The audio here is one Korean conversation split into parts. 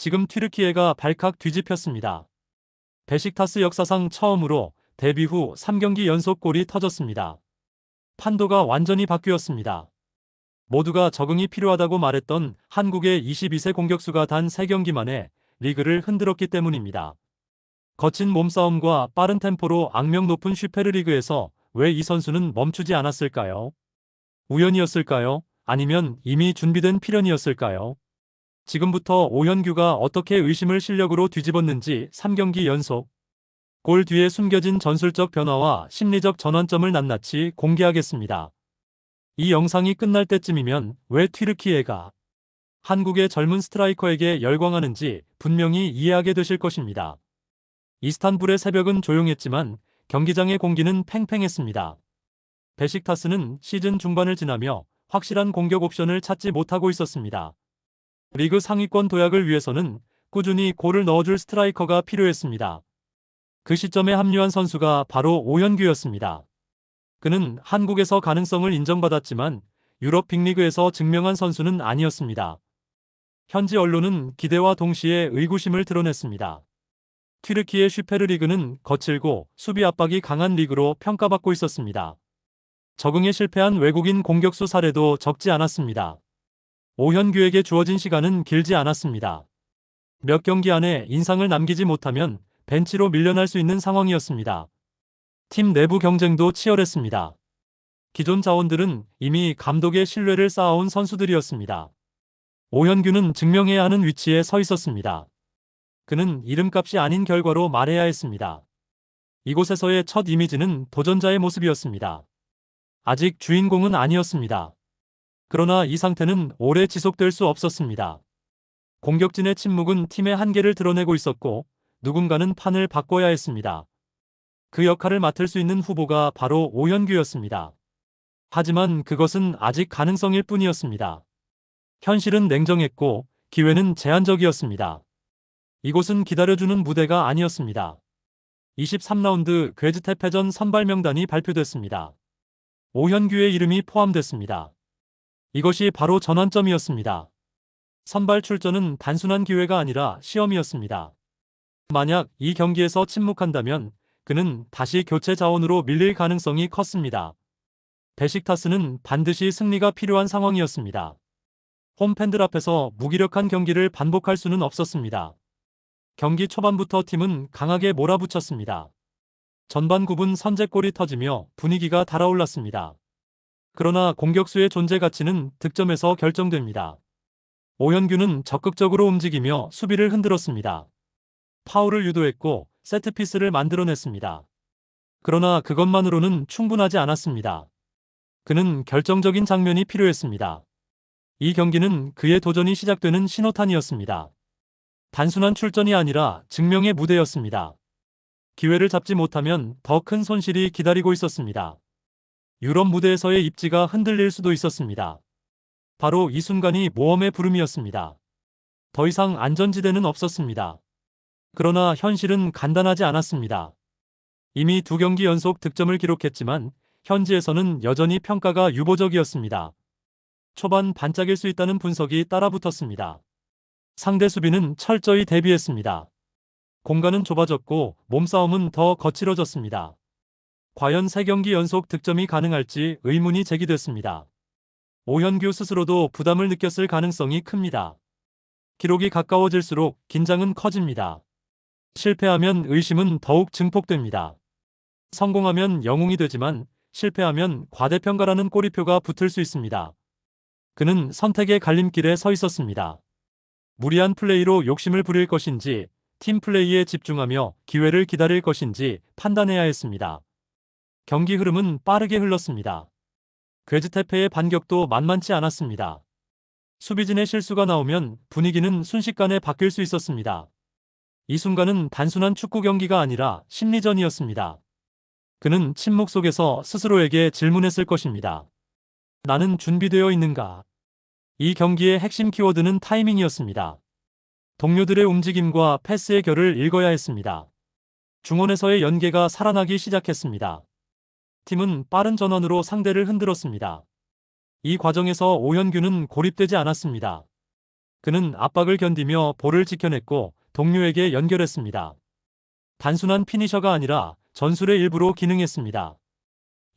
지금 튀르키예가 발칵 뒤집혔습니다. 베식타스 역사상 처음으로 데뷔 후 3경기 연속 골이 터졌습니다. 판도가 완전히 바뀌었습니다. 모두가 적응이 필요하다고 말했던 한국의 22세 공격수가 단 3경기 만에 리그를 흔들었기 때문입니다. 거친 몸싸움과 빠른 템포로 악명 높은 슈페르리그에서 왜 이 선수는 멈추지 않았을까요? 우연이었을까요? 아니면 이미 준비된 필연이었을까요? 지금부터 오현규가 어떻게 의심을 실력으로 뒤집었는지 3경기 연속 골 뒤에 숨겨진 전술적 변화와 심리적 전환점을 낱낱이 공개하겠습니다. 이 영상이 끝날 때쯤이면 왜 튀르키예가 한국의 젊은 스트라이커에게 열광하는지 분명히 이해하게 되실 것입니다. 이스탄불의 새벽은 조용했지만 경기장의 공기는 팽팽했습니다. 베식타스는 시즌 중반을 지나며 확실한 공격 옵션을 찾지 못하고 있었습니다. 리그 상위권 도약을 위해서는 꾸준히 골을 넣어줄 스트라이커가 필요했습니다. 그 시점에 합류한 선수가 바로 오현규였습니다. 그는 한국에서 가능성을 인정받았지만 유럽 빅리그에서 증명한 선수는 아니었습니다. 현지 언론은 기대와 동시에 의구심을 드러냈습니다. 튀르키예 슈페르리그는 거칠고 수비 압박이 강한 리그로 평가받고 있었습니다. 적응에 실패한 외국인 공격수 사례도 적지 않았습니다. 오현규에게 주어진 시간은 길지 않았습니다. 몇 경기 안에 인상을 남기지 못하면 벤치로 밀려날 수 있는 상황이었습니다. 팀 내부 경쟁도 치열했습니다. 기존 자원들은 이미 감독의 신뢰를 쌓아온 선수들이었습니다. 오현규는 증명해야 하는 위치에 서 있었습니다. 그는 이름값이 아닌 결과로 말해야 했습니다. 이곳에서의 첫 이미지는 도전자의 모습이었습니다. 아직 주인공은 아니었습니다. 그러나 이 상태는 오래 지속될 수 없었습니다. 공격진의 침묵은 팀의 한계를 드러내고 있었고 누군가는 판을 바꿔야 했습니다. 그 역할을 맡을 수 있는 후보가 바로 오현규였습니다. 하지만 그것은 아직 가능성일 뿐이었습니다. 현실은 냉정했고 기회는 제한적이었습니다. 이곳은 기다려주는 무대가 아니었습니다. 23라운드 괴즈테페전 선발 명단이 발표됐습니다. 오현규의 이름이 포함됐습니다. 이것이 바로 전환점이었습니다. 선발 출전은 단순한 기회가 아니라 시험이었습니다. 만약 이 경기에서 침묵한다면 그는 다시 교체 자원으로 밀릴 가능성이 컸습니다. 베식타스는 반드시 승리가 필요한 상황이었습니다. 홈팬들 앞에서 무기력한 경기를 반복할 수는 없었습니다. 경기 초반부터 팀은 강하게 몰아붙였습니다. 전반 9분 선제골이 터지며 분위기가 달아올랐습니다. 그러나 공격수의 존재 가치는 득점에서 결정됩니다. 오현규는 적극적으로 움직이며 수비를 흔들었습니다. 파울을 유도했고 세트피스를 만들어냈습니다. 그러나 그것만으로는 충분하지 않았습니다. 그는 결정적인 장면이 필요했습니다. 이 경기는 그의 도전이 시작되는 신호탄이었습니다. 단순한 출전이 아니라 증명의 무대였습니다. 기회를 잡지 못하면 더 큰 손실이 기다리고 있었습니다. 유럽 무대에서의 입지가 흔들릴 수도 있었습니다. 바로 이 순간이 모험의 부름이었습니다. 더 이상 안전지대는 없었습니다. 그러나 현실은 간단하지 않았습니다. 이미 2경기 연속 득점을 기록했지만 현지에서는 여전히 평가가 유보적이었습니다. 초반 반짝일 수 있다는 분석이 따라붙었습니다. 상대 수비는 철저히 대비했습니다. 공간은 좁아졌고 몸싸움은 더 거칠어졌습니다. 과연 3경기 연속 득점이 가능할지 의문이 제기됐습니다. 오현규 스스로도 부담을 느꼈을 가능성이 큽니다. 기록이 가까워질수록 긴장은 커집니다. 실패하면 의심은 더욱 증폭됩니다. 성공하면 영웅이 되지만 실패하면 과대평가라는 꼬리표가 붙을 수 있습니다. 그는 선택의 갈림길에 서 있었습니다. 무리한 플레이로 욕심을 부릴 것인지 팀 플레이에 집중하며 기회를 기다릴 것인지 판단해야 했습니다. 경기 흐름은 빠르게 흘렀습니다. 괴즈테페의 반격도 만만치 않았습니다. 수비진의 실수가 나오면 분위기는 순식간에 바뀔 수 있었습니다. 이 순간은 단순한 축구 경기가 아니라 심리전이었습니다. 그는 침묵 속에서 스스로에게 질문했을 것입니다. 나는 준비되어 있는가? 이 경기의 핵심 키워드는 타이밍이었습니다. 동료들의 움직임과 패스의 결을 읽어야 했습니다. 중원에서의 연계가 살아나기 시작했습니다. 팀은 빠른 전환으로 상대를 흔들었습니다. 이 과정에서 오현규는 고립되지 않았습니다. 그는 압박을 견디며 볼을 지켜냈고 동료에게 연결했습니다. 단순한 피니셔가 아니라 전술의 일부로 기능했습니다.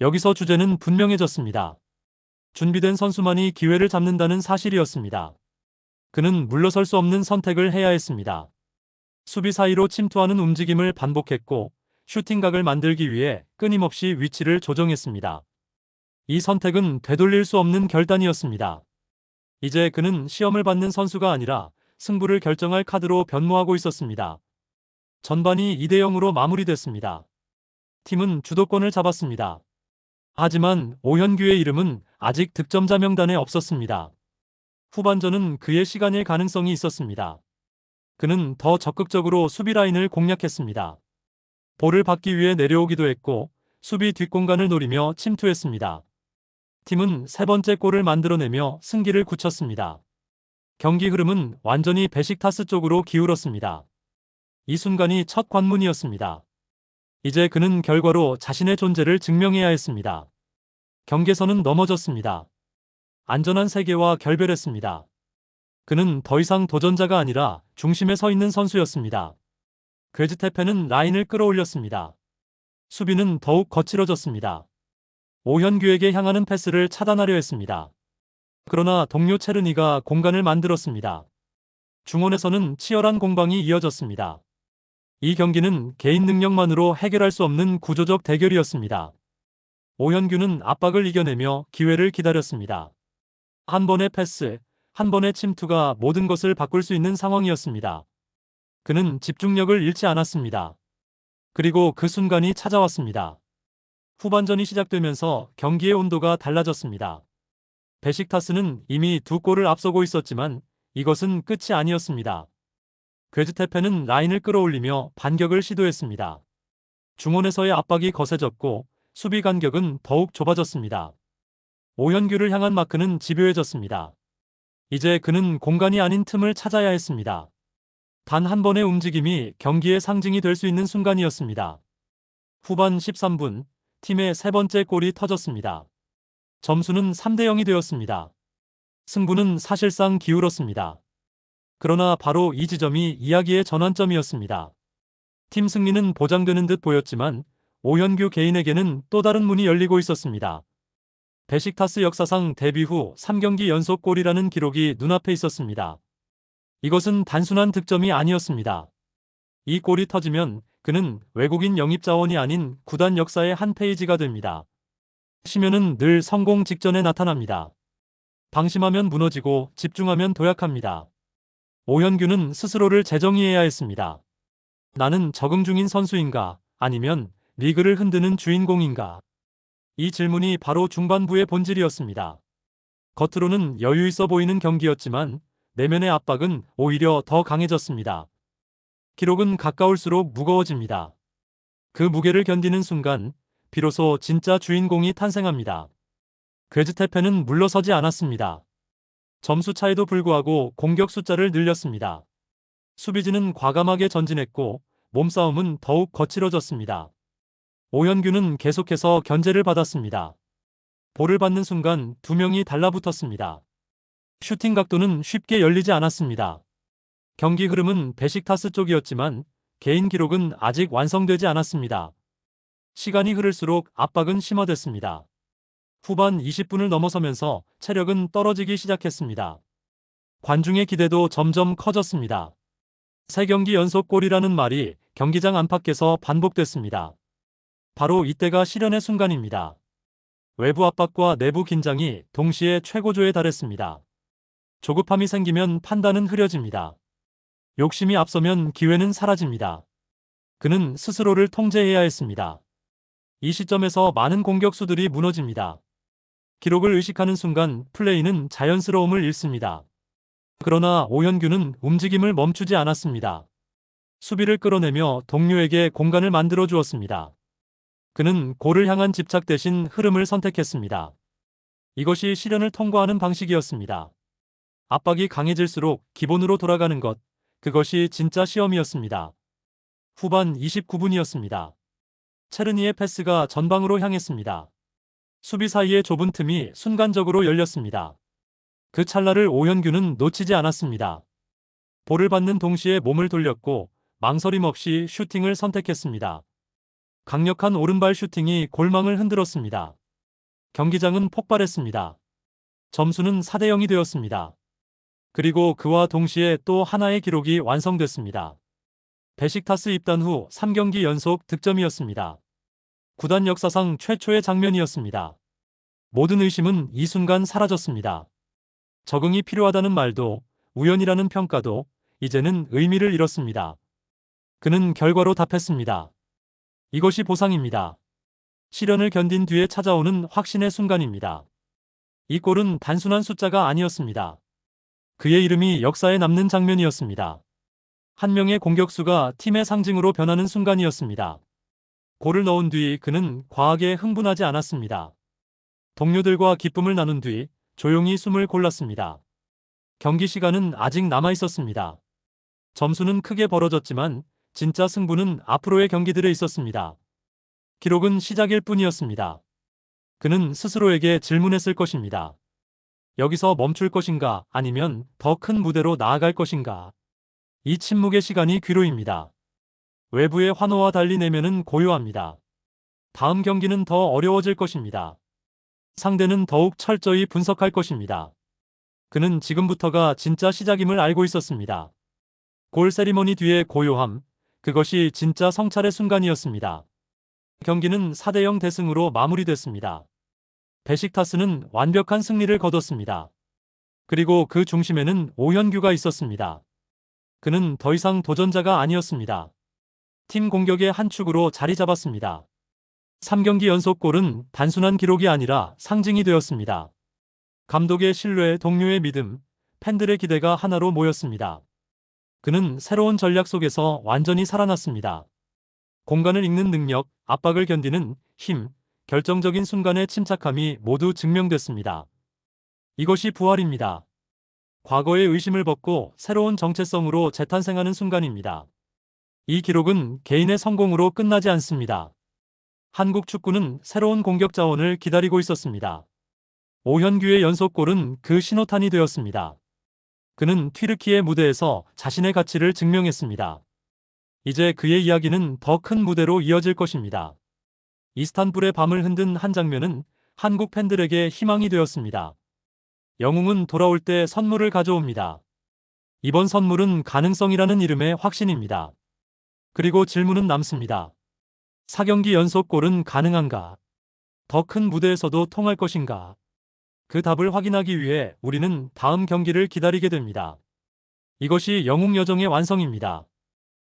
여기서 주제는 분명해졌습니다. 준비된 선수만이 기회를 잡는다는 사실이었습니다. 그는 물러설 수 없는 선택을 해야 했습니다. 수비 사이로 침투하는 움직임을 반복했고 슈팅각을 만들기 위해 끊임없이 위치를 조정했습니다. 이 선택은 되돌릴 수 없는 결단이었습니다. 이제 그는 시험을 받는 선수가 아니라 승부를 결정할 카드로 변모하고 있었습니다. 전반이 2대 0으로 마무리됐습니다. 팀은 주도권을 잡았습니다. 하지만 오현규의 이름은 아직 득점자 명단에 없었습니다. 후반전은 그의 시간일 가능성이 있었습니다. 그는 더 적극적으로 수비 라인을 공략했습니다. 볼을 받기 위해 내려오기도 했고 수비 뒷공간을 노리며 침투했습니다. 팀은 세 번째 골을 만들어내며 승기를 굳혔습니다. 경기 흐름은 완전히 베식타스 쪽으로 기울었습니다. 이 순간이 첫 관문이었습니다. 이제 그는 결과로 자신의 존재를 증명해야 했습니다. 경계선은 넘어졌습니다. 안전한 세계와 결별했습니다. 그는 더 이상 도전자가 아니라 중심에 서 있는 선수였습니다. 괴즈테페는 라인을 끌어올렸습니다. 수비는 더욱 거칠어졌습니다. 오현규에게 향하는 패스를 차단하려 했습니다. 그러나 동료 체르니가 공간을 만들었습니다. 중원에서는 치열한 공방이 이어졌습니다. 이 경기는 개인 능력만으로 해결할 수 없는 구조적 대결이었습니다. 오현규는 압박을 이겨내며 기회를 기다렸습니다. 한 번의 패스, 한 번의 침투가 모든 것을 바꿀 수 있는 상황이었습니다. 그는 집중력을 잃지 않았습니다. 그리고 그 순간이 찾아왔습니다. 후반전이 시작되면서 경기의 온도가 달라졌습니다. 베식타스는 이미 두 골을 앞서고 있었지만 이것은 끝이 아니었습니다. 괴즈테페는 라인을 끌어올리며 반격을 시도했습니다. 중원에서의 압박이 거세졌고 수비 간격은 더욱 좁아졌습니다. 오현규를 향한 마크는 집요해졌습니다. 이제 그는 공간이 아닌 틈을 찾아야 했습니다. 단 한 번의 움직임이 경기의 상징이 될 수 있는 순간이었습니다. 후반 13분, 팀의 세 번째 골이 터졌습니다. 점수는 3대 0이 되었습니다. 승부는 사실상 기울었습니다. 그러나 바로 이 지점이 이야기의 전환점이었습니다. 팀 승리는 보장되는 듯 보였지만 오현규 개인에게는 또 다른 문이 열리고 있었습니다. 베식타스 역사상 데뷔 후 3경기 연속 골이라는 기록이 눈앞에 있었습니다. 이것은 단순한 득점이 아니었습니다. 이 골이 터지면 그는 외국인 영입 자원이 아닌 구단 역사의 한 페이지가 됩니다. 심연은 늘 성공 직전에 나타납니다. 방심하면 무너지고 집중하면 도약합니다. 오현규는 스스로를 재정의해야 했습니다. 나는 적응 중인 선수인가? 아니면 리그를 흔드는 주인공인가? 이 질문이 바로 중반부의 본질이었습니다. 겉으로는 여유 있어 보이는 경기였지만 내면의 압박은 오히려 더 강해졌습니다. 기록은 가까울수록 무거워집니다. 그 무게를 견디는 순간 비로소 진짜 주인공이 탄생합니다. 괴즈테페는 물러서지 않았습니다. 점수 차에도 불구하고 공격 숫자를 늘렸습니다. 수비진은 과감하게 전진했고 몸싸움은 더욱 거칠어졌습니다. 오현규는 계속해서 견제를 받았습니다. 볼을 받는 순간 두 명이 달라붙었습니다. 슈팅 각도는 쉽게 열리지 않았습니다. 경기 흐름은 베식타스 쪽이었지만 개인 기록은 아직 완성되지 않았습니다. 시간이 흐를수록 압박은 심화됐습니다. 후반 20분을 넘어서면서 체력은 떨어지기 시작했습니다. 관중의 기대도 점점 커졌습니다. 3경기 연속 골이라는 말이 경기장 안팎에서 반복됐습니다. 바로 이때가 실현의 순간입니다. 외부 압박과 내부 긴장이 동시에 최고조에 달했습니다. 조급함이 생기면 판단은 흐려집니다. 욕심이 앞서면 기회는 사라집니다. 그는 스스로를 통제해야 했습니다. 이 시점에서 많은 공격수들이 무너집니다. 기록을 의식하는 순간 플레이는 자연스러움을 잃습니다. 그러나 오현규는 움직임을 멈추지 않았습니다. 수비를 끌어내며 동료에게 공간을 만들어 주었습니다. 그는 골을 향한 집착 대신 흐름을 선택했습니다. 이것이 시련을 통과하는 방식이었습니다. 압박이 강해질수록 기본으로 돌아가는 것, 그것이 진짜 시험이었습니다. 후반 29분이었습니다. 체르니의 패스가 전방으로 향했습니다. 수비 사이의 좁은 틈이 순간적으로 열렸습니다. 그 찰나를 오현규는 놓치지 않았습니다. 볼을 받는 동시에 몸을 돌렸고 망설임 없이 슈팅을 선택했습니다. 강력한 오른발 슈팅이 골망을 흔들었습니다. 경기장은 폭발했습니다. 점수는 4대 0이 되었습니다. 그리고 그와 동시에 또 하나의 기록이 완성됐습니다. 베식타스 입단 후 3경기 연속 득점이었습니다. 구단 역사상 최초의 장면이었습니다. 모든 의심은 이 순간 사라졌습니다. 적응이 필요하다는 말도, 우연이라는 평가도 이제는 의미를 잃었습니다. 그는 결과로 답했습니다. 이것이 보상입니다. 시련을 견딘 뒤에 찾아오는 확신의 순간입니다. 이 골은 단순한 숫자가 아니었습니다. 그의 이름이 역사에 남는 장면이었습니다. 한 명의 공격수가 팀의 상징으로 변하는 순간이었습니다. 골을 넣은 뒤 그는 과하게 흥분하지 않았습니다. 동료들과 기쁨을 나눈 뒤 조용히 숨을 골랐습니다. 경기 시간은 아직 남아 있었습니다. 점수는 크게 벌어졌지만 진짜 승부는 앞으로의 경기들에 있었습니다. 기록은 시작일 뿐이었습니다. 그는 스스로에게 질문했을 것입니다. 여기서 멈출 것인가 아니면 더 큰 무대로 나아갈 것인가. 이 침묵의 시간이 귀로입니다. 외부의 환호와 달리 내면은 고요합니다. 다음 경기는 더 어려워질 것입니다. 상대는 더욱 철저히 분석할 것입니다. 그는 지금부터가 진짜 시작임을 알고 있었습니다. 골 세리머니 뒤의 고요함, 그것이 진짜 성찰의 순간이었습니다. 경기는 4대 0 대승으로 마무리됐습니다. 베식타스는 완벽한 승리를 거뒀습니다. 그리고 그 중심에는 오현규가 있었습니다. 그는 더 이상 도전자가 아니었습니다. 팀 공격의 한 축으로 자리 잡았습니다. 3경기 연속 골은 단순한 기록이 아니라 상징이 되었습니다. 감독의 신뢰, 동료의 믿음, 팬들의 기대가 하나로 모였습니다. 그는 새로운 전략 속에서 완전히 살아났습니다. 공간을 읽는 능력, 압박을 견디는 힘, 결정적인 순간의 침착함이 모두 증명됐습니다. 이것이 부활입니다. 과거의 의심을 벗고 새로운 정체성으로 재탄생하는 순간입니다. 이 기록은 개인의 성공으로 끝나지 않습니다. 한국 축구는 새로운 공격 자원을 기다리고 있었습니다. 오현규의 연속골은 그 신호탄이 되었습니다. 그는 튀르키예 무대에서 자신의 가치를 증명했습니다. 이제 그의 이야기는 더 큰 무대로 이어질 것입니다. 이스탄불의 밤을 흔든 한 장면은 한국 팬들에게 희망이 되었습니다. 영웅은 돌아올 때 선물을 가져옵니다. 이번 선물은 가능성이라는 이름의 확신입니다. 그리고 질문은 남습니다. 4경기 연속 골은 가능한가? 더 큰 무대에서도 통할 것인가? 그 답을 확인하기 위해 우리는 다음 경기를 기다리게 됩니다. 이것이 영웅 여정의 완성입니다.